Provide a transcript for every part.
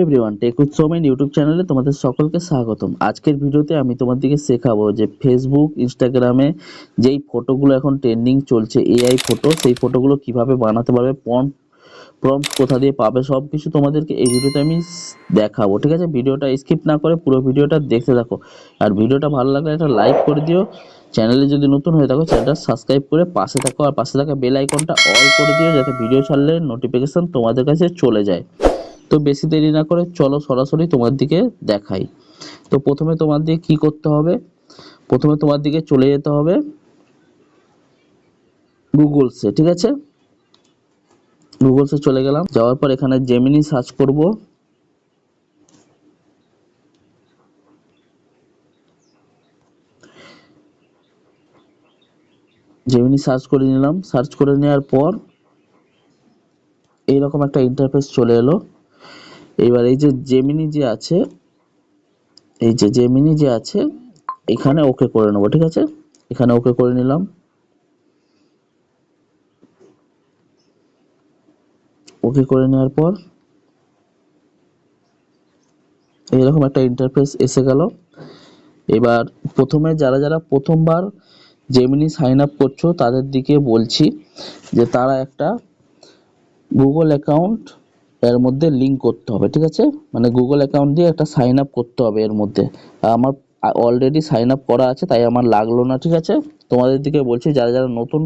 Everyone, tech with Soumen YouTube চ্যানেলে তোমাদের সকলকে স্বাগতম। আজকের ভিডিওতে আমি তোমাদেরকে শেখাবো যে ফেসবুক, ইনস্টাগ্রামে যেই ফটোগুলো এখন ট্রেন্ডিং চলছে এআই ফটো, সেই ফটোগুলো কিভাবে বানাতে পারবে, প্রম্পট কোথা দিয়ে পাবে, সবকিছু তোমাদেরকে এই ভিডিওতে আমি দেখাবো। ঠিক আছে, ভিডিওটা স্কিপ না করে পুরো ভিডিওটা দেখতে থাকো। আর ভিডিওটা ভালো লাগলে একটা লাইক করে দিও। চ্যানেলে যদি নতুন হয়ে থাকো চ্যানেলটা সাবস্ক্রাইব করে পাশে থাকো, আর পাশে থাকা বেল আইকনটা অল করে দিও যাতে ভিডিও ছাড়লে নোটিফিকেশন তোমাদের কাছে চলে যায়। তো বেশি দেরি না করে চলো সরাসরি তোমার দিকে দেখাই। তো প্রথমে তোমার দিকে কি করতে হবে, প্রথমে তোমার দিকে চলে যেতে হবে গুগলসে। ঠিক আছে, গুগলসে চলে গেলাম, যাওয়ার পর এখানে জেমিনি সার্চ করব। জেমিনি সার্চ করে নিলাম, সার্চ করে নেওয়ার পর এইরকম একটা ইন্টারফেস চলে এলো। এবার এই যে জেমিনি যে আছে, এই যে জেমিনি যে আছে এখানে ওকে করে নেবো। ঠিক আছে, এখানে ওকে করে নিলাম। ওকে করে নেওয়ার পর এইরকম একটা ইন্টারফেস এসে গেল। এবার প্রথমে যারা যারা প্রথমবার জেমিনি সাইন আপ করছো তাদের দিকে বলছি যে তারা একটা গুগল অ্যাকাউন্ট এর মধ্যে লিংক করতে হবে। ঠিক আছে, মানে গুগল অ্যাকাউন্ট দিয়ে একটা সাইন আপ করতে হবে এর মধ্যে। আমার অলরেডি সাইন আপ করা আছে তাই আমার লাগলো না। ঠিক আছে, তোমাদের দিকে বলছি যারা যারা নতুন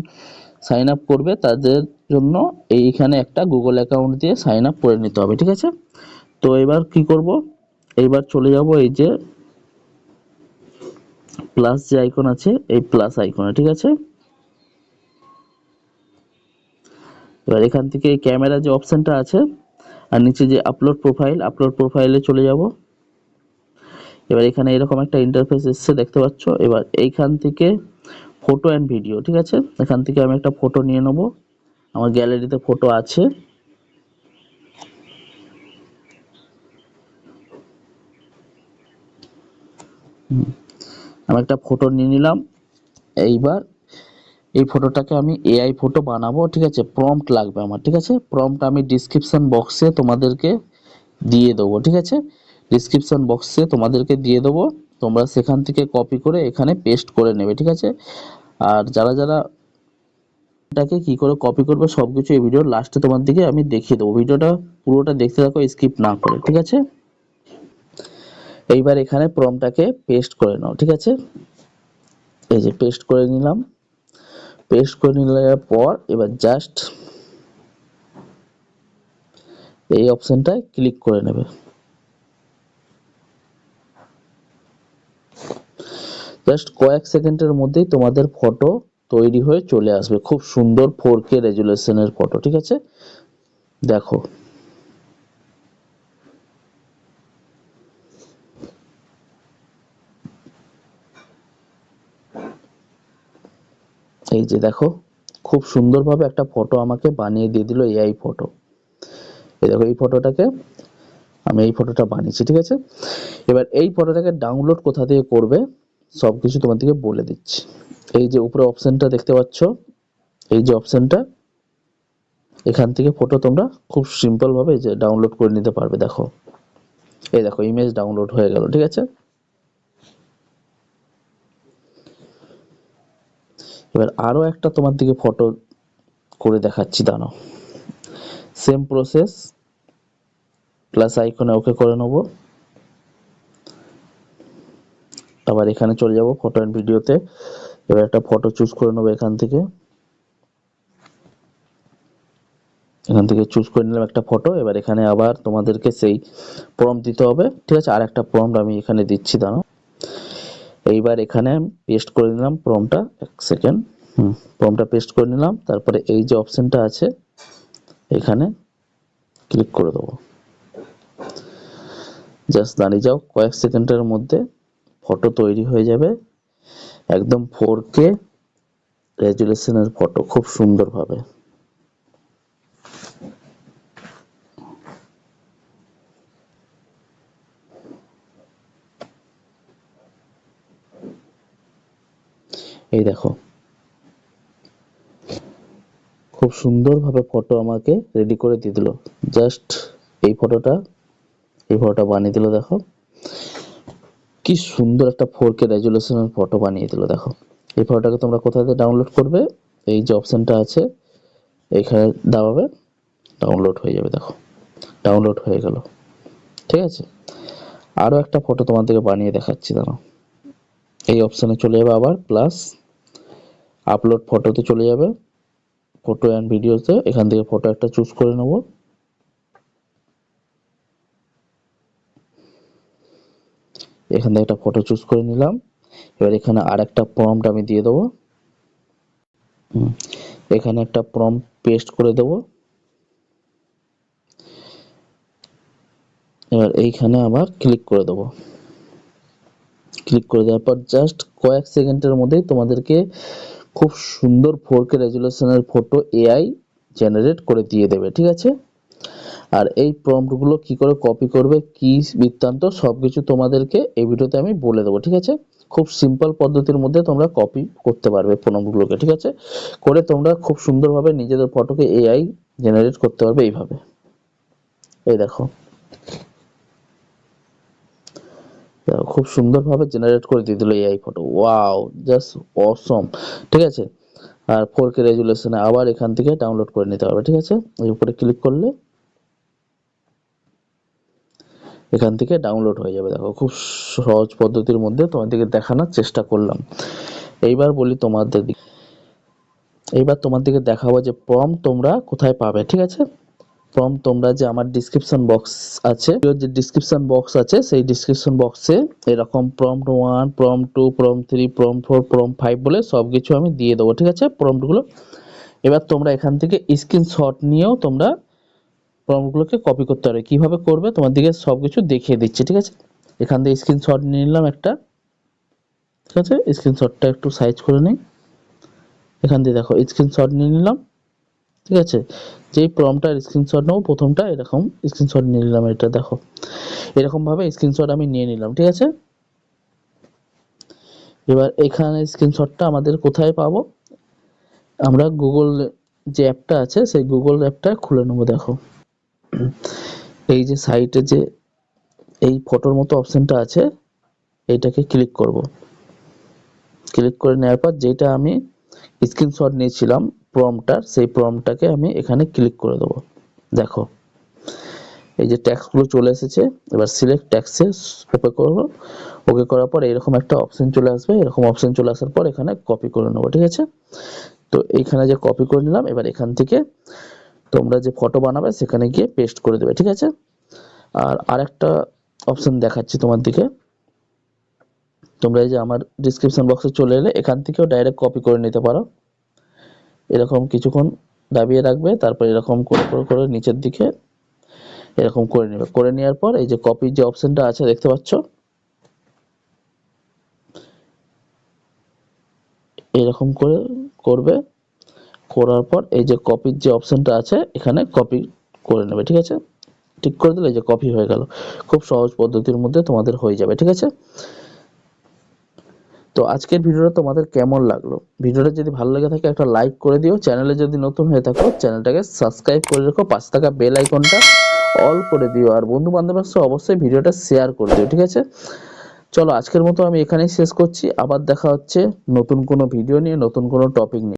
সাইন আপ করবে তাদের জন্য এইখানে একটা গুগল অ্যাকাউন্ট দিয়ে সাইন আপ করে নিতে হবে। ঠিক আছে, তো এবার কি করব, এইবার চলে যাব এই যে প্লাস যে আইকন আছে এই প্লাস আইকনে। ঠিক আছে, এবার এখান থেকে এই ক্যামেরা যে অপশনটা আছে আর নিচে যে আপলোড প্রোফাইলে চলে যাব। এবার এখানে এরকম একটা ইন্টারফেস এসছে দেখতে পাচ্ছ। এবার এইখান থেকে ফটো অ্যান্ড ভিডিও। ঠিক আছে, এখান থেকে আমি একটা ফটো নিয়ে নেব, আমার গ্যালারিতে ফটো আছে। আমি একটা ফটো নিয়ে নিলাম। এইবার এই ফটোটাকে আমি এআই ফটো বানাবো। ঠিক আছে, প্রম্পট লাগবে আমার। ঠিক আছে, প্রম্পট আমি ডিসক্রিপশন বক্সে তোমাদেরকে দিয়ে দেবো। ঠিক আছে, ডিসক্রিপশন বক্সে তোমাদেরকে দিয়ে দেবো, তোমরা সেখান থেকে কপি করে এখানে পেস্ট করে নেবে। ঠিক আছে, আর যারা যারা এটাকে কি করে কপি করবে সবকিছু এই ভিডিওর লাস্টে তোমার দিকে আমি দেখিয়ে দেবো। ভিডিওটা পুরোটা দেখতে থাকো স্কিপ না করে। ঠিক আছে, এইবার এখানে প্রম্পটটাকে পেস্ট করে নাও। ঠিক আছে, এই যে পেস্ট করে নিলাম। পেস্ট করে নেওয়ার পর এবার জাস্ট এই অপশনটায় ক্লিক করে নেবে। জাস্ট কয়েক সেকেন্ডের মধ্যেই তোমাদের ফটো তৈরি হয়ে চলে আসবে, খুব সুন্দর 4K রেজুলেশনের ফটো। ঠিক আছে, দেখো এই যে দেখো খুব সুন্দরভাবে একটা ফটো আমাকে বানিয়ে দিয়ে দিল এআই ফটো। এই দেখো এই ফটোটাকে আমি এই ফটোটা বানিয়েছি। ঠিক আছে, এবার এই ফটোটাকে ডাউনলোড কোথা থেকে করবে সবকিছু তোমাদেরকে বলে দিচ্ছি। এই যে উপরে অপশনটা দেখতে পাচ্ছ, এই যে অপশনটা, এখান থেকে ফটো তোমরা খুব সিম্পল ভাবে যে ডাউনলোড করে নিতে পারবে। দেখো এই দেখো ইমেজ ডাউনলোড হয়ে গেল। ঠিক আছে, এবার আরো একটা তোমার দিকে ফটো করে দেখাচ্ছি, দাঁড়াও। সেম প্রসেস, প্লাস আইকনে ওকে করে নেব। আবার এখানে চলে যাব ফটো এন্ড ভিডিওতে। এবার একটা ফটো চুজ করে নেবো এখান থেকে চুজ করে নিলাম একটা ফটো। এবার এখানে আবার তোমাদেরকে সেই প্রম্পট দিতে হবে। ঠিক আছে, আর একটা প্রম্পট আমি এখানে দিচ্ছি, দাঁড়াও। এইবার এখানে পেস্ট করে নিলাম প্রম্পটটা, এক সেকেন্ড। প্রম্পটটা পেস্ট করে নিলাম, তারপরে এই যে অপশনটা আছে এখানে ক্লিক করে দেবো। জাস্ট দাঁড়িয়ে যাও, কয়েক সেকেন্ডের মধ্যে ফটো তৈরি হয়ে যাবে, একদম 4K রেজুলেশনের ফটো, খুব সুন্দরভাবে। এই দেখো খুব সুন্দরভাবে ফটো আমাকে রেডি করে দিয়ে দিল। জাস্ট এই ফটোটা এই ফটোটা বানিয়ে দিল, দেখো কি সুন্দর একটা 4K রেজুলেশনের ফটো বানিয়ে দিল। দেখো এই ফটোটাকে তোমরা কোথা থেকে ডাউনলোড করবে, এই যে অপশনটা আছে এইখানে দাবাবে, ডাউনলোড হয়ে যাবে। দেখো ডাউনলোড হয়ে গেল, ঠিক আছে। আরও একটা ফটো তোমাদেরকে বানিয়ে দেখাচ্ছি, দাঁড়াও। এই অপশানে চলে যাবে, আবার প্লাস আপলোড ফটোতে চলে যাবে, ফটো অ্যান্ড ভিডিওতে। এখান থেকে ফটো একটা চুজ করে নেব। এখান থেকে একটা ফটো চুজ করে নিলাম। এবার এখানে আর একটা প্রম্পট আমি দিয়ে দেবো। এখানে একটা প্রম্পট পেস্ট করে দেবো। এবার এইখানে আবার ক্লিক করে দেবো। ক্লিক করে দেওয়ার পর জাস্ট কয়েক সেকেন্ডের মধ্যেই তোমাদেরকে খুব সুন্দর 4K রেজুলেশনের ফটো এআই জেনারেট করে দিয়ে দেবে, ঠিক আছে। আর এই প্রম্পটগুলো কি করে কপি করবে, কি বৃত্তান্ত, সবকিছু তোমাদেরকে এই ভিডিওতে আমি বলে দেবো, ঠিক আছে। খুব সিম্পল পদ্ধতির মধ্যে তোমরা কপি করতে পারবে প্রম্পটগুলোকে, ঠিক আছে। করে তোমরা খুব সুন্দরভাবে নিজেদের ফটোকে এআই জেনারেট করতে পারবে এইভাবে। এই দেখো খুব সুন্দরভাবে জেনারেট করে দিয়ে দিল এআই ফটো। ওয়াও, জাস্ট অসম, ঠিক আছে। আর 4K রেজুলেশনে আবার এখান থেকে ডাউনলোড করে নিতে পারবে, ঠিক আছে। এই উপরে ক্লিক করলে এখান থেকে ডাউনলোড হয়ে যাবে। দেখো খুব সহজ পদ্ধতির মধ্যে তোমাদেরকে দেখানোর চেষ্টা করলাম। এইবার বলি তোমাদের দিকে, এইবার তোমাদেরকে দেখাবো যে প্রম্পট তোমরা কোথায় পাবে, ঠিক আছে। প্রম্পট তোমরা যে আমার ডিসক্রিপশন বক্স আছে, যে ডিসক্রিপশন বক্স আছে সেই ডিসক্রিপশন বক্সে এরকম prompt 1, prompt 2, prompt 3, prompt 4, prompt 5 বলে সবকিছু আমি দিয়ে দেবো, ঠিক আছে, প্রম্পটগুলো। এবার তোমরা এখান থেকে স্ক্রিনশট নিয়েও তোমরা প্রম্পটগুলোকে কপি করতে পারবে। কিভাবে করবে তোমাদেরকে সবকিছু দেখিয়ে দিচ্ছি, ঠিক আছে। এখান থেকে স্ক্রিনশট নিয়ে নিলাম একটা, ঠিক আছে। স্ক্রিনশটটা একটু সাইজ করে নিই। এখান থেকে দেখো স্ক্রিনশট নিয়ে নিলাম, ঠিক আছে। যেই প্রম্পটটার স্ক্রিনশট নেবো প্রথমটা, এরকম স্ক্রিনশট নিয়ে নিলাম। এটা দেখো এরকম ভাবে স্ক্রিনশট আমি নিয়ে নিলাম, ঠিক আছে। এবার এখানে স্ক্রিনশটটা আমাদের কোথায় পাবো, আমরা গুগল যে অ্যাপটা আছে সেই গুগল অ্যাপটা খুলে নেবো। দেখো এই যে সাইটে যে এই ফটোর মতো অপশনটা আছে এইটাকে ক্লিক করব। ক্লিক করে নেওয়ার পর যেটা আমি স্ক্রিনশট নিয়েছিলাম প্রম্পটটার, সেই প্রম্পটটাকে আমি এখানে ক্লিক করে দেবো। দেখো এই যে ট্যাক্সগুলো চলে এসেছে। এবার সিলেক্ট ট্যাক্সে ওকে করবো। ওকে করার পর এরকম একটা অপশন চলে আসবে। এরকম অপশন চলে আসার পর এখানে কপি করে নেবো, ঠিক আছে। তো এইখানে যে কপি করে নিলাম, এবার এখান থেকে তোমরা যে ফটো বানাবে সেখানে গিয়ে পেস্ট করে দেবে, ঠিক আছে। আর আরেকটা অপশন দেখাচ্ছি তোমার দিকে। তোমরা এই যে আমার ডিসক্রিপশন বক্সে চলে এলে এখান থেকেও ডাইরেক্ট কপি করে নিতে পারো। এরকম কিছুক্ষণ দাবিয়ে রাখবে, তারপর এরকম করে করে করে নিচের দিকে এরকম করে নেবে। করে নেওয়ার পর এই যে কপির যে অপশনটা আছে দেখতে পাচ্ছ, এরকম করে করবে। করার পর এই যে কপির যে অপশনটা আছে এখানে কপি করে নেবে, ঠিক আছে। ঠিক করে দিলে এই যে কপি হয়ে গেল। খুব সহজ পদ্ধতির মধ্যে তোমাদের হয়ে যাবে, ঠিক আছে। তো আজকের ভিডিওটা তোমাদের কেমন লাগলো, ভিডিওটা যদি ভালো লেগে থাকে একটা লাইক করে দিও। চ্যানেলে যদি নতুন হয়ে থাকো চ্যানেলটাকে সাবস্ক্রাইব করে রেখো, পাশে থাকা বেল আইকনটা অল করে দিও। আর বন্ধু বান্ধবের সাথে অবশ্যই ভিডিওটা শেয়ার করে দিও, ঠিক আছে। চলো আজকের মতো আমি এখানেই শেষ করছি। আবার দেখা হচ্ছে নতুন কোনো ভিডিও নিয়ে, নতুন কোনো টপিক নিয়ে।